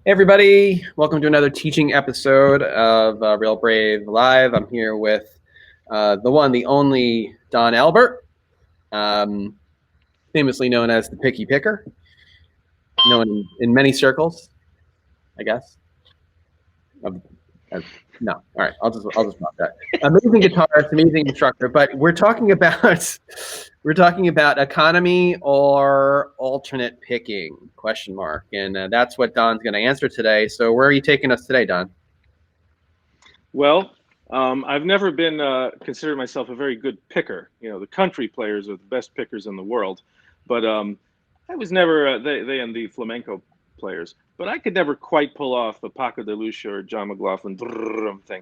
Hey everybody, welcome to another teaching episode of Real Brave Live. I'm here with the one, the only Don Albert, famously known as the Picky Picker, known in many circles, I guess. No, all right, I'll just drop that. Amazing guitarist, amazing instructor, but we're talking about economy or alternate picking ? And that's what Don's going to answer today. So where are you taking us today, Don? Well, I've never been considered myself a very good picker. You know, the country players are the best pickers in the world, but I was never they and the flamenco players. But I could never quite pull off a Paco de Lucia or John McLaughlin thing,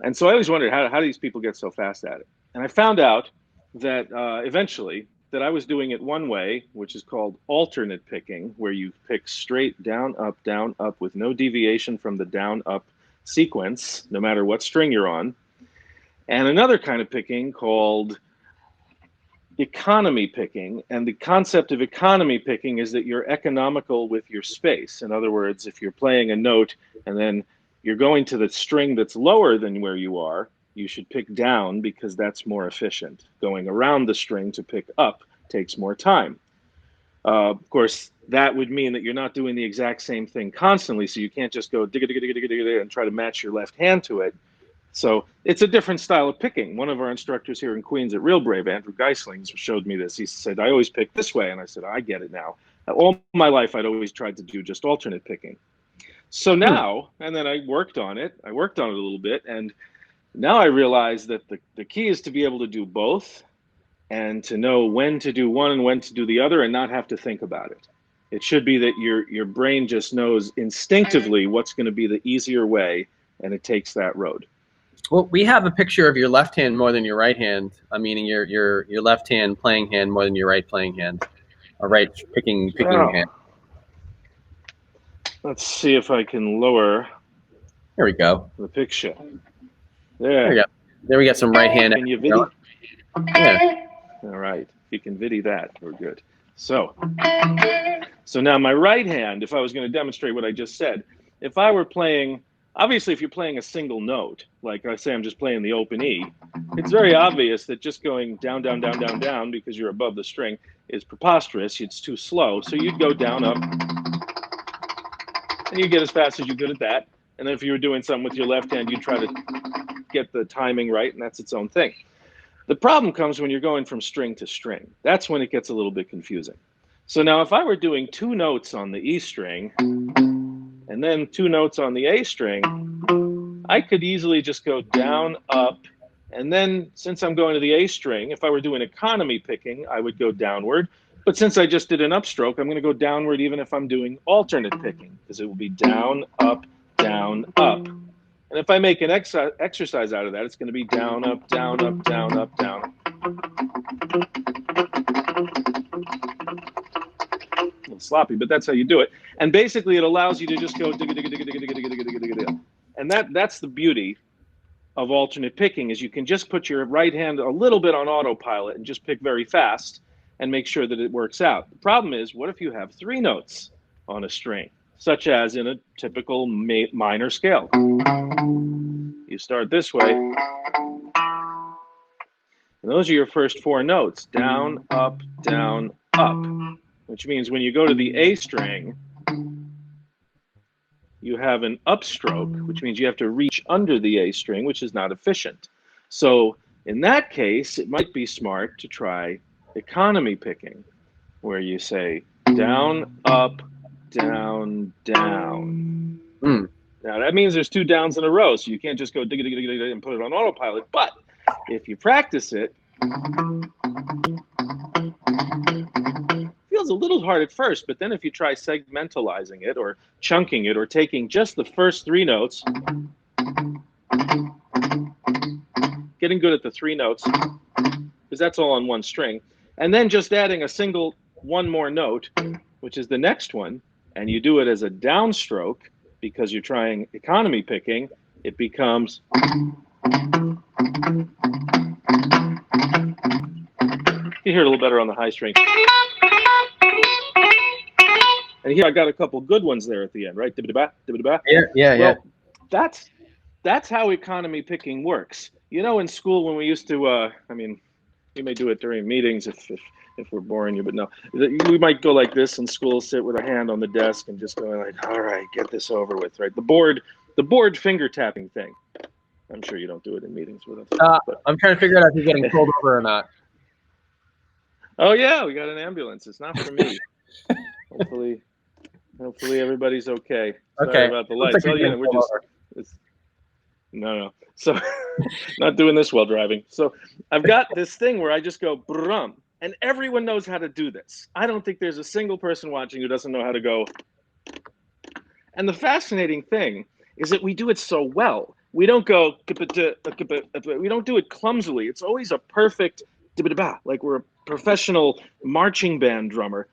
and so I always wondered how do these people get so fast at it. And I found out that eventually that I was doing it one way, which is called alternate picking, where you pick straight down up with no deviation from the down up sequence, no matter what string you're on, and another kind of picking called economy picking. And the concept of economy picking is that you're economical with your space. In other words, if you're playing a note and then you're going to the string that's lower than where you are, you should pick down because that's more efficient. Going around the string to pick up takes more time. Of course, that would mean that you're not doing the exact same thing constantly, so you can't just go digga digga digga digga digga and try to match your left hand to it. So it's a different style of picking. One of our instructors here in Queens at Real Brave, Andrew Geisling, showed me this. He said, I always pick this way. And I said, I get it now. All my life, I'd always tried to do just alternate picking. So now, and then I worked on it. I worked on it a little bit. And now I realize that the key is to be able to do both and to know when to do one and when to do the other and not have to think about it. It should be that your brain just knows instinctively what's going to be the easier way, and it takes that road. Well, we have a picture of your left hand more than your right hand, meaning your left hand playing hand more than your right playing hand, or right picking hand. Let's see if I can lower. There we go. The picture. There we go. There we got some right hand. Can you video? Yeah. All right. If you can video that, we're good. So now my right hand, if I was going to demonstrate what I just said, if I were playing, obviously if you're playing a single note, like I say I'm just playing the open E, it's very obvious that just going down, down, down, down, down because you're above the string is preposterous. It's too slow. So you'd go down, up, and you get as fast as you could at that. And then if you were doing something with your left hand, you'd try to get the timing right, and that's its own thing. The problem comes when you're going from string to string. That's when it gets a little bit confusing. So now if I were doing two notes on the E string and then two notes on the A string, I could easily just go down, up, and then since I'm going to the A string, if I were doing economy picking, I would go downward. But since I just did an upstroke, I'm going to go downward even if I'm doing alternate picking, because it will be down, up, down, up. And if I make an exercise out of that, it's going to be down, up, down, up, down, up, down. A little sloppy, but that's how you do it. And basically, it allows you to just go digga, digga, digga, digga, digga, digga, digga, digga, digga. And that's the beauty of alternate picking, is you can just put your right hand a little bit on autopilot and just pick very fast and make sure that it works out. The problem is, what if you have three notes on a string, such as in a typical minor scale? You start this way, and those are your first four notes, down, up, which means when you go to the A string, you have an upstroke, which means you have to reach under the A string, which is not efficient. So in that case, it might be smart to try economy picking, where you say down, up, down, down. Now that means there's two downs in a row, so you can't just go digga digga digga digga and put it on autopilot. But if you practice it, feels a little hard at first, but then if you try segmentalizing it or chunking it or taking just the first three notes, getting good at the three notes, because that's all on one string, and then just adding a single one more note, which is the next one, and you do it as a downstroke because you're trying economy picking, it becomes you hear it a little better on the high string. And here I got a couple good ones there at the end, right? Dibba-da-ba, dibba-da-ba. Yeah. Well, that's how economy picking works. You know, in school when we used to, I mean, we may do it during meetings if we're boring you, but no, we might go like this in school, sit with a hand on the desk and just going like, all right, get this over with, right? The board finger tapping thing. I'm sure you don't do it in meetings with us. But I'm trying to figure out if you're getting pulled over or not. oh yeah, we got an ambulance. It's not for me. Hopefully everybody's okay. Sorry about the lights. Like oh yeah, we're just no. So not doing this while driving. So I've got this thing where I just go brum, and everyone knows how to do this. I don't think there's a single person watching who doesn't know how to go. And the fascinating thing is that we do it so well. We don't go, we don't do it clumsily. It's always a perfect, like we're a professional marching band drummer.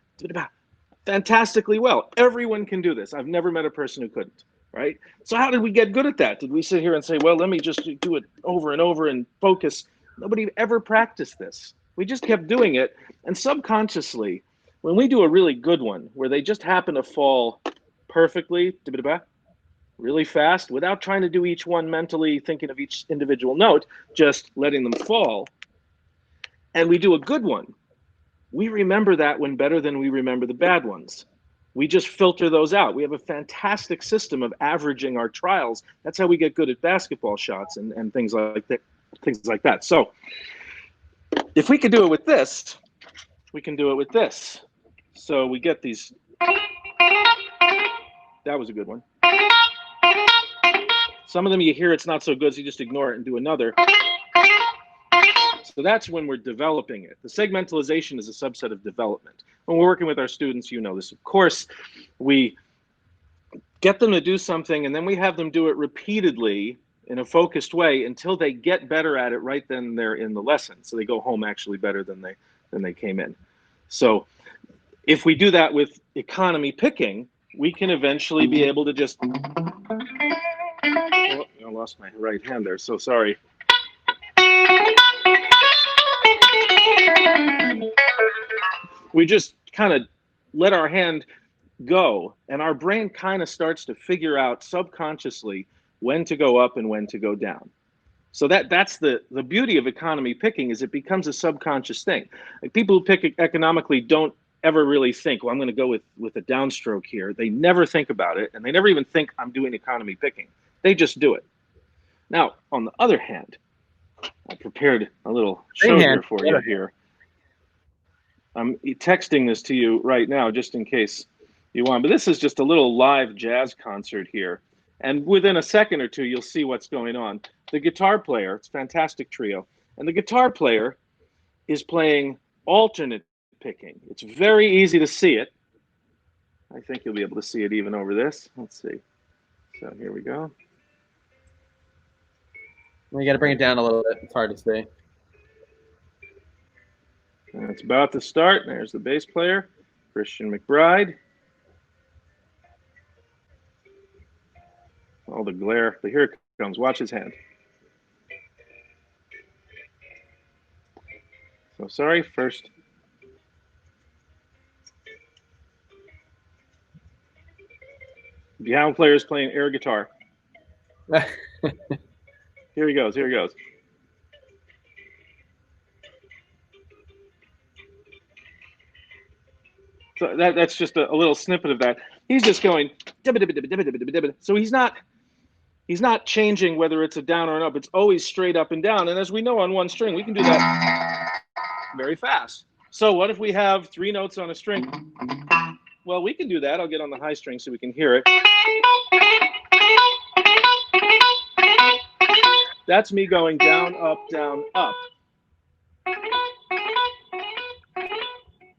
Fantastically well. Everyone can do this. I've never met a person who couldn't, right? So how did we get good at that? Did we sit here and say, well, let me just do it over and over and focus? Nobody ever practiced this. We just kept doing it. And subconsciously, when we do a really good one, where they just happen to fall perfectly, really fast, without trying to do each one mentally, thinking of each individual note, just letting them fall, and we do a good one, we remember that one better than we remember the bad ones. We just filter those out. We have a fantastic system of averaging our trials. That's how we get good at basketball shots and things like that. So if we can do it with this, we can do it with this. So we get these. That was a good one. Some of them you hear it's not so good, so you just ignore it and do another. So that's when we're developing it. The segmentalization is a subset of development. When we're working with our students, you know this, of course, we get them to do something and then we have them do it repeatedly in a focused way until they get better at it right then they're in the lesson. So they go home actually better than they came in. So if we do that with economy picking, we can eventually be able to just, oh, I lost my right hand there, so sorry. We just kind of let our hand go, and our brain kind of starts to figure out subconsciously when to go up and when to go down. So that's the beauty of economy picking, is it becomes a subconscious thing. Like people who pick economically don't ever really think, well, I'm going to go with a downstroke here. They never think about it, and they never even think I'm doing economy picking. They just do it. Now, on the other hand, I prepared a little show here for you here. I'm texting this to you right now just in case you want, but this is just a little live jazz concert here. And within a second or two, you'll see what's going on. The guitar player, it's a fantastic trio, and the guitar player is playing alternate picking. It's very easy to see it. I think you'll be able to see it even over this. Let's see. So here we go. You got to bring it down a little bit. It's hard to see. And it's about to start. There's the bass player, Christian McBride. All the glare. But here it comes. Watch his hand. So sorry, first. Piano player is playing air guitar. Here he goes. Here he goes. So that's just a little snippet of that. He's just going. So he's not changing whether it's a down or an up. It's always straight up and down. And as we know on one string, we can do that very fast. So what if we have 3 notes on a string? Well, we can do that. I'll get on the high string so we can hear it. That's me going down, up, down, up.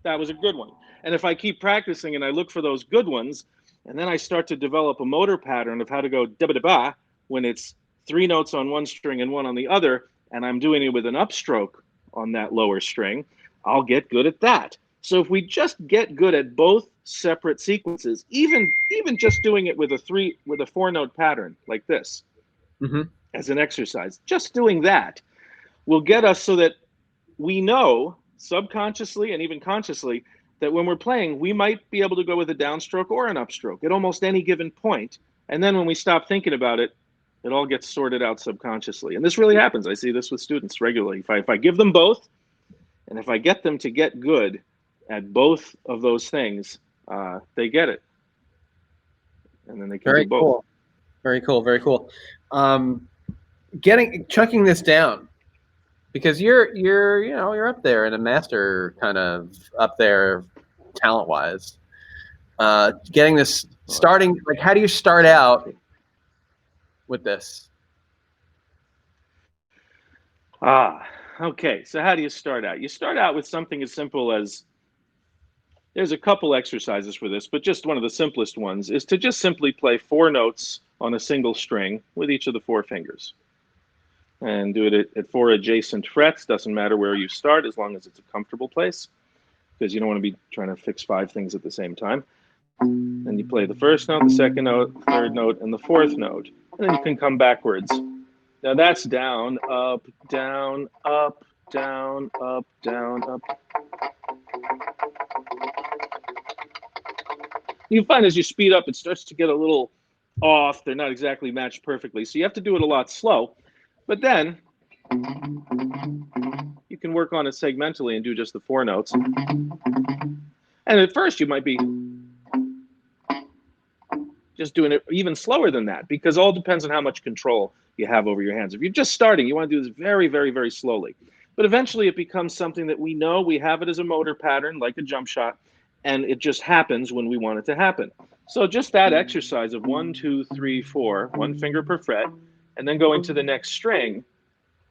That was a good one. And if I keep practicing and I look for those good ones, and then I start to develop a motor pattern of how to go da-ba-da-ba when it's 3 notes on one string and 1 on the other, and I'm doing it with an upstroke on that lower string, I'll get good at that. So if we just get good at both separate sequences, even just doing it with a 4-note pattern like this, as an exercise, just doing that will get us so that we know subconsciously and even consciously that when we're playing, we might be able to go with a downstroke or an upstroke at almost any given point. And then when we stop thinking about it, it all gets sorted out subconsciously. And this really happens. I see this with students regularly. If I give them both, and if I get them to get good at both of those things, they get it. And then they can Very do both. cool. Very cool. Very cool. Chunking this down, because you're up there in a master, kind of up there talent wise. Getting this starting, like, how do you start out with this? Okay. So how do you start out? You start out with something as simple as, there's a couple exercises for this, but just one of the simplest ones is to just simply play 4 notes on a single string with each of the 4 fingers. And do it at 4 adjacent frets. Doesn't matter where you start as long as it's a comfortable place, because you don't want to be trying to fix 5 things at the same time. And you play the first note, the second note, third note, and the fourth note. And then you can come backwards. Now that's down, up, down, up, down, up, down, up. You find as you speed up, it starts to get a little off. They're not exactly matched perfectly. So you have to do it a lot slow. But then you can work on it segmentally and do just the 4 notes. And at first you might be just doing it even slower than that, because it all depends on how much control you have over your hands. If you're just starting, you want to do this very, very, very slowly. But eventually it becomes something that we know, we have it as a motor pattern, like a jump shot, and it just happens when we want it to happen. So just that exercise of 1, 2, 3, 4, 1 finger per fret, and then going to the next string.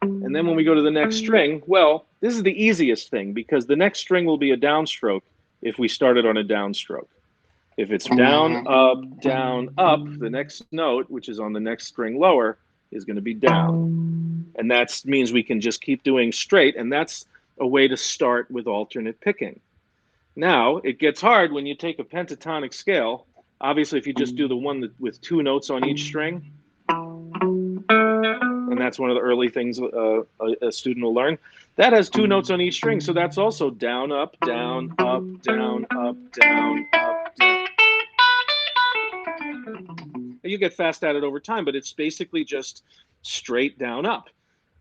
And then when we go to the next string, well, this is the easiest thing, because the next string will be a downstroke if we started on a downstroke. If it's down, up, the next note, which is on the next string lower, is going to be down. And that means we can just keep doing straight, and that's a way to start with alternate picking. Now, it gets hard when you take a pentatonic scale. Obviously, if you just do the one with 2 notes on each string, and that's one of the early things a student will learn, that has 2 notes on each string, so that's also down, up, down, up, down, up, down, up, down. You get fast at it over time, but it's basically just straight down, up.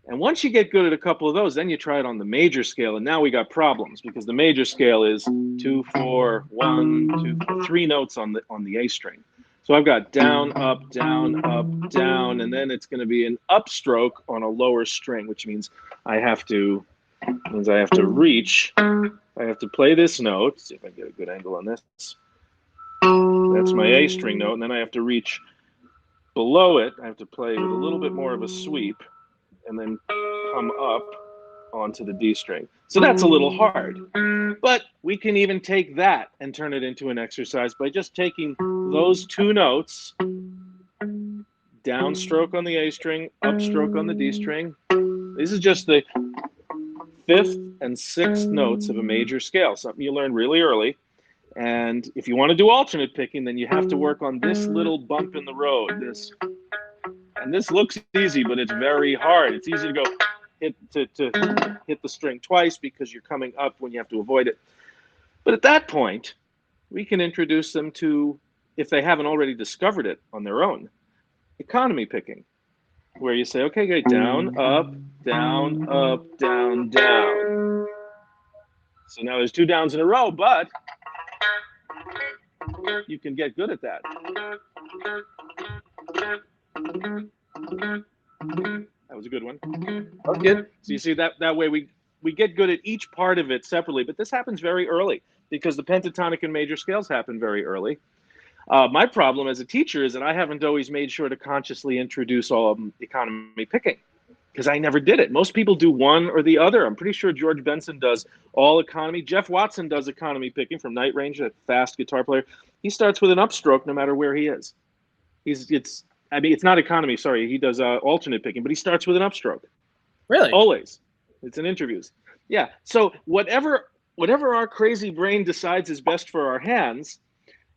And once you get good at a couple of those, then you try it on the major scale, and now we got problems, because the major scale is 2, 4, 1, 2, 3 notes on the A string. So I've got down, up, down, and then it's going to be an upstroke on a lower string, which means I have to reach. I have to play this note. See if I can get a good angle on this. That's my A string note, and then I have to reach below it. I have to play with a little bit more of a sweep, and then come up onto the D string. So that's a little hard. But we can even take that and turn it into an exercise by just taking those 2 notes, downstroke on the A string, upstroke on the D string. This is just the 5th and 6th notes of a major scale, something you learn really early. And if you want to do alternate picking, then you have to work on this little bump in the road. And this looks easy, but it's very hard. It's easy to go hit the string twice because you're coming up when you have to avoid it. But at that point, we can introduce them to, if they haven't already discovered it on their own, economy picking, where you say, okay, down, up, down, up, down, down. So now there's 2 downs in a row, but you can get good at that. That was a good one. That's good. So you see, that way we get good at each part of it separately, but this happens very early because the pentatonic and major scales happen very early. My problem as a teacher is that I haven't always made sure to consciously introduce all of economy picking, because I never did it. Most people do one or the other. I'm pretty sure George Benson does all economy. Jeff Watson does economy picking from Night Range, a fast guitar player. He starts with an upstroke no matter where he is. It's not economy, sorry. He does alternate picking, but he starts with an upstroke. Really? Always. It's in interviews. Yeah. So whatever our crazy brain decides is best for our hands,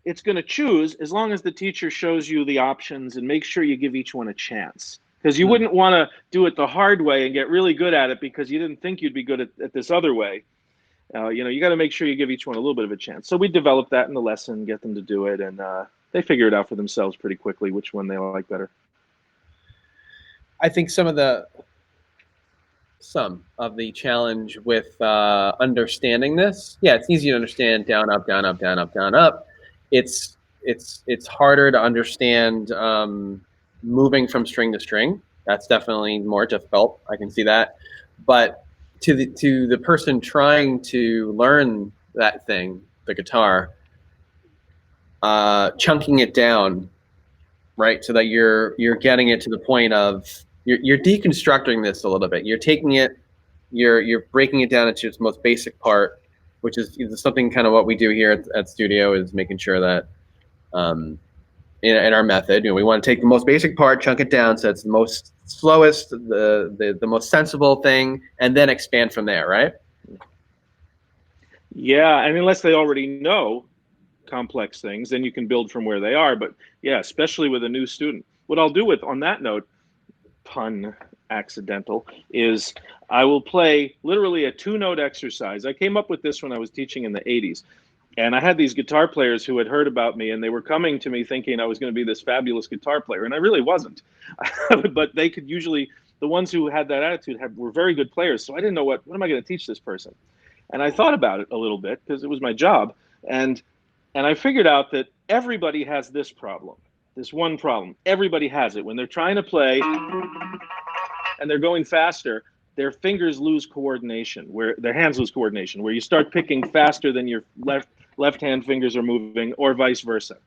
it's going to choose, as long as the teacher shows you the options and make sure you give each one a chance. Because you wouldn't want to do it the hard way and get really good at it because you didn't think you'd be good at this other way. You got to make sure you give each one a little bit of a chance. So we develop that in the lesson, get them to do it, and they figure it out for themselves pretty quickly which one they like better. I think some of the challenge with understanding this, yeah, it's easy to understand down, up, down, up, down, up, down, up. It's harder to understand moving from string to string. That's definitely more difficult. I can see that. But to the person trying to learn that thing, the guitar, chunking it down, right, so that you're getting it to the point of you're deconstructing this a little bit. You're taking it, you're breaking it down into its most basic part, which is something kind of what we do here at Studio, is making sure that in our method, we want to take the most basic part, chunk it down so it's the most slowest, the most sensible thing, and then expand from there, right? Yeah, and unless they already know complex things, then you can build from where they are. But yeah, especially with a new student. What I'll do on that note, pun accidental, is I will play literally a 2-note exercise. I came up with this when I was teaching in the 80s. And I had these guitar players who had heard about me, and they were coming to me thinking I was going to be this fabulous guitar player, and I really wasn't. But they could usually, the ones who had that attitude were very good players, so I didn't know what am I going to teach this person? And I thought about it a little bit because it was my job, and I figured out that everybody has this problem, this one problem. Everybody has it. When they're trying to play and they're going faster, their fingers lose coordination, where their hands lose coordination, where you start picking faster than your left hand fingers are moving, or vice versa.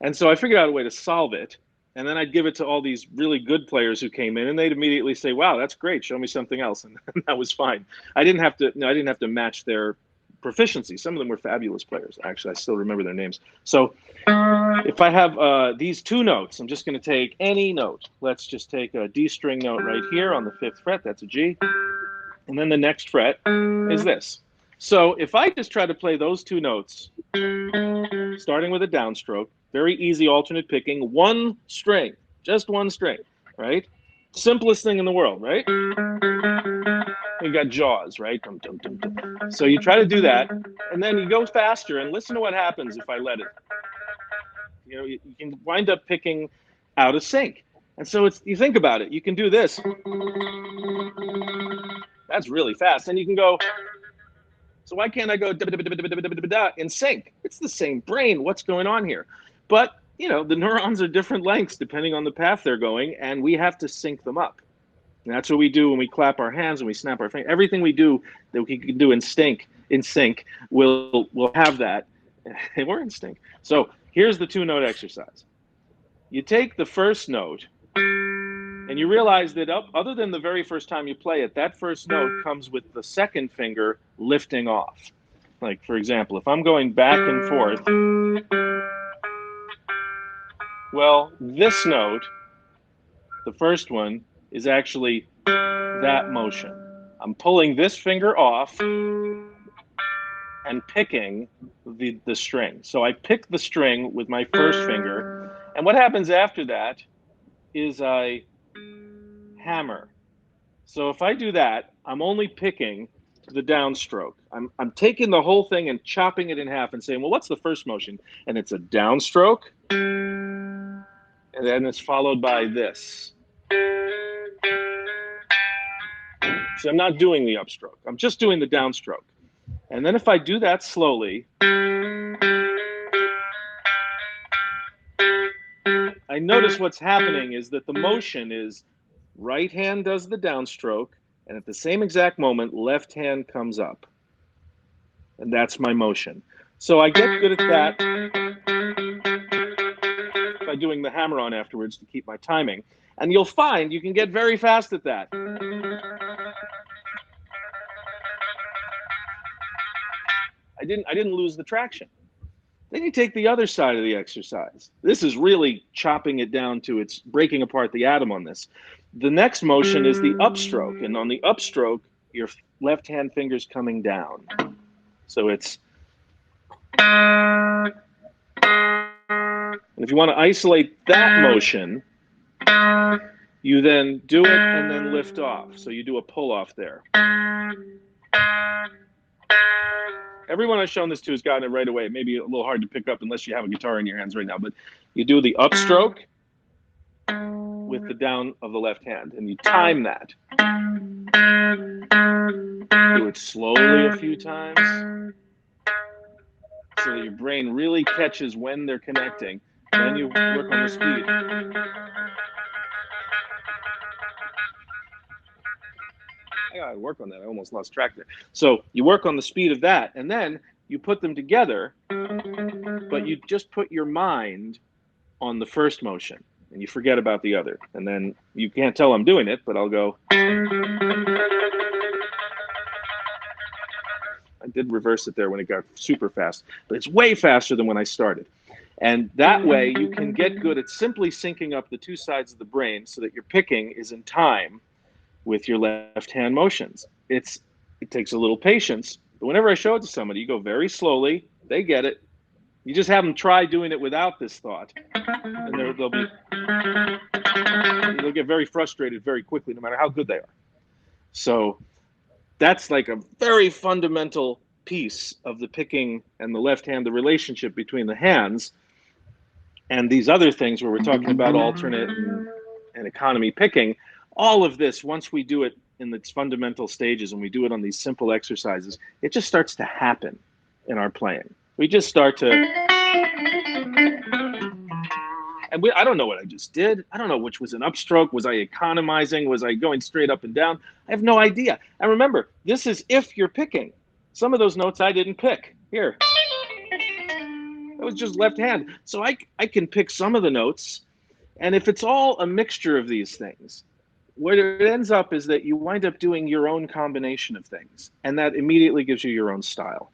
And so I figured out a way to solve it. And then I'd give it to all these really good players who came in, and they'd immediately say, "Wow, that's great. Show me something else." And that was fine. I didn't have to match their proficiency. Some of them were fabulous players. Actually, I still remember their names. So if I have these 2 notes, I'm just going to take any note. Let's just take a D string note right here on the 5th fret. That's a G. And then the next fret is this. So if I just try to play those 2 notes, starting with a downstroke, very easy alternate picking, 1 string, just 1 string, right? Simplest thing in the world, right? You got Jaws, right? Dum, dum, dum, dum. So you try to do that, and then you go faster, and listen to what happens if I let it. You can wind up picking out of sync. And so you think about it, you can do this. That's really fast. And you can go, so why can't I go in sync? It's the same brain. What's going on here? But, the neurons are different lengths depending on the path they're going, and we have to sync them up. And that's what we do when we clap our hands and we snap our fingers. Everything we do that we can do in sync, we'll have that. And we're in sync. So here's the 2-note exercise. You take the first note, and you realize that other than the very first time you play it, that first note comes with the second finger lifting off. Like, for example, if I'm going back and forth, well, this note, the first one, is actually that motion. I'm pulling this finger off and picking the string. So I pick the string with my first finger, and what happens after that is I hammer. So if I do that, I'm only picking the downstroke. I'm taking the whole thing and chopping it in half and saying, well, what's the first motion? And it's a downstroke, and then it's followed by this. So I'm not doing the upstroke. I'm just doing the downstroke. And then if I do that slowly, I notice what's happening is that the motion is right hand does the downstroke, and at the same exact moment, left hand comes up. And that's my motion. So I get good at that by doing the hammer on afterwards to keep my timing. And you'll find you can get very fast at that. I didn't lose the traction. Then you take the other side of the exercise. This is really chopping it down to it's breaking apart the atom on this. The next motion is the upstroke. And on the upstroke, your left hand finger's coming down. So it's... And if you want to isolate that motion, you then do it and then lift off. So you do a pull off there. Everyone I've shown this to has gotten it right away. Maybe a little hard to pick up unless you have a guitar in your hands right now, but you do the upstroke with the down of the left hand, and you time that. Do it slowly a few times so that your brain really catches when they're connecting. Then you work on the speed. I gotta work on that. I almost lost track there. So you work on the speed of that, and then you put them together, but you just put your mind on the first motion, and you forget about the other. And then you can't tell I'm doing it, but I'll go. I did reverse it there when it got super fast, but it's way faster than when I started. And that way you can get good at simply syncing up the two sides of the brain so that your picking is in time with your left hand motions. It takes a little patience, but whenever I show it to somebody, you go very slowly, they get it. You just have them try doing it without this thought, and they'll get very frustrated very quickly, no matter how good they are. So that's like a very fundamental piece of the picking and the left hand, the relationship between the hands. And these other things where we're talking about alternate and economy picking, all of this, once we do it in its fundamental stages and we do it on these simple exercises, it just starts to happen in our playing. We just start to, and I don't know what I just did. I don't know which was an upstroke. Was I economizing? Was I going straight up and down? I have no idea. And remember, this is if you're picking. Some of those notes I didn't pick. Here. That was just left hand. So I can pick some of the notes. And if it's all a mixture of these things, what it ends up is that you wind up doing your own combination of things. And that immediately gives you your own style.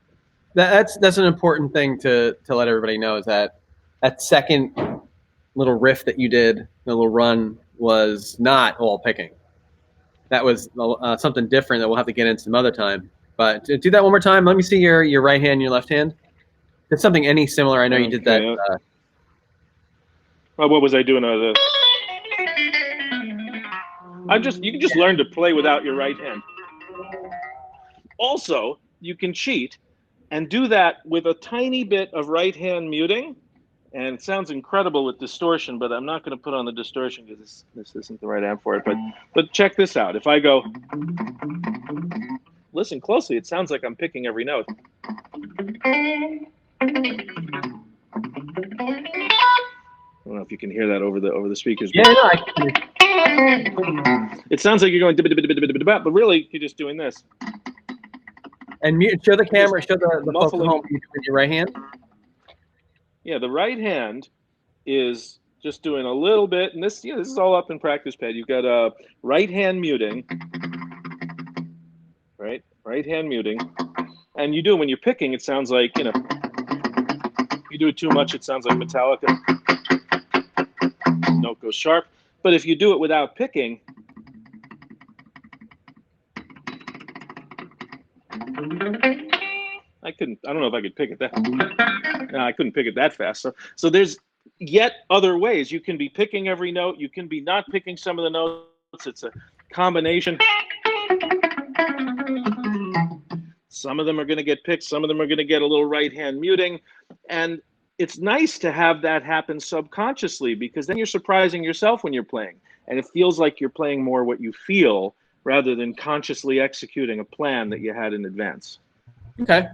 That's an important thing to let everybody know, is that second little riff that you did, the little run, was not all picking. That was something different that we'll have to get into some other time. But do that one more time. Let me see your right hand and your left hand. Did something any similar? I know you did that. What was I doing? You can just learn to play without your right hand. Also, you can cheat and do that with a tiny bit of right hand muting. And it sounds incredible with distortion, but I'm not going to put on the distortion because this isn't the right amp for it. But check this out. If I go, listen closely, it sounds like I'm picking every note. I don't know if you can hear that over the speakers. Yeah, no, I can. It sounds like you're going, but really you're just doing this. And show the camera, show the folks at home with your right hand. Yeah, the right hand is just doing a little bit, and this is all up in practice pad. You've got a right hand muting, right hand muting, and you do it when you're picking. It sounds like, you do it too much, it sounds like Metallica. Note goes sharp, but if you do it without picking, I don't know if I could pick it that. No, I couldn't pick it that fast. So there's yet other ways. You can be picking every note. You can be not picking some of the notes. It's a combination. Some of them are going to get picked. Some of them are going to get a little right hand muting. And it's nice to have that happen subconsciously, because then you're surprising yourself when you're playing. And it feels like you're playing more what you feel rather than consciously executing a plan that you had in advance. Okay. I don't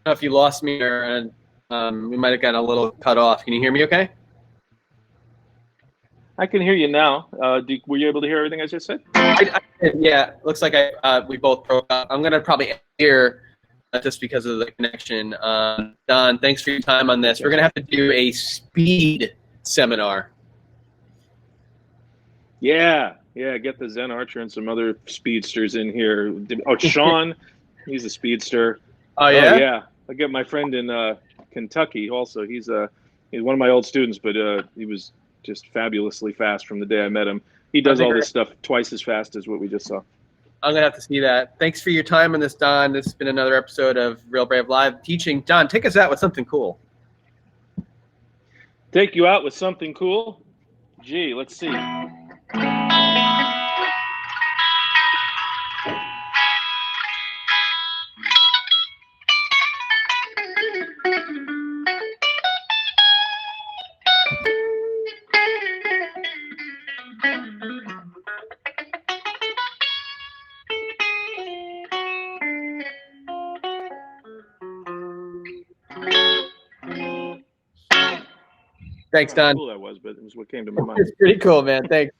know if you lost me or we might have gotten a little cut off. Can you hear me okay? I can hear you now. Were you able to hear everything I just said? I did, yeah. Looks like we both broke up. I'm going to probably hear just because of the connection. Don, thanks for your time on this. We're going to have to do a speed seminar. Yeah, get the Zen Archer and some other speedsters in here. Oh, Sean, he's a speedster. Oh, yeah? Oh, yeah. I get my friend in Kentucky also. He's one of my old students, but he was just fabulously fast from the day I met him. He does all this stuff twice as fast as what we just saw. I'm going to have to see that. Thanks for your time on this, Don. This has been another episode of Real Brave Live teaching. Don, take us out with something cool. Take you out with something cool? Gee, let's see. Thanks, I don't know how Don. cool that was, but it was what came to my mind. It's pretty cool, man. Thanks.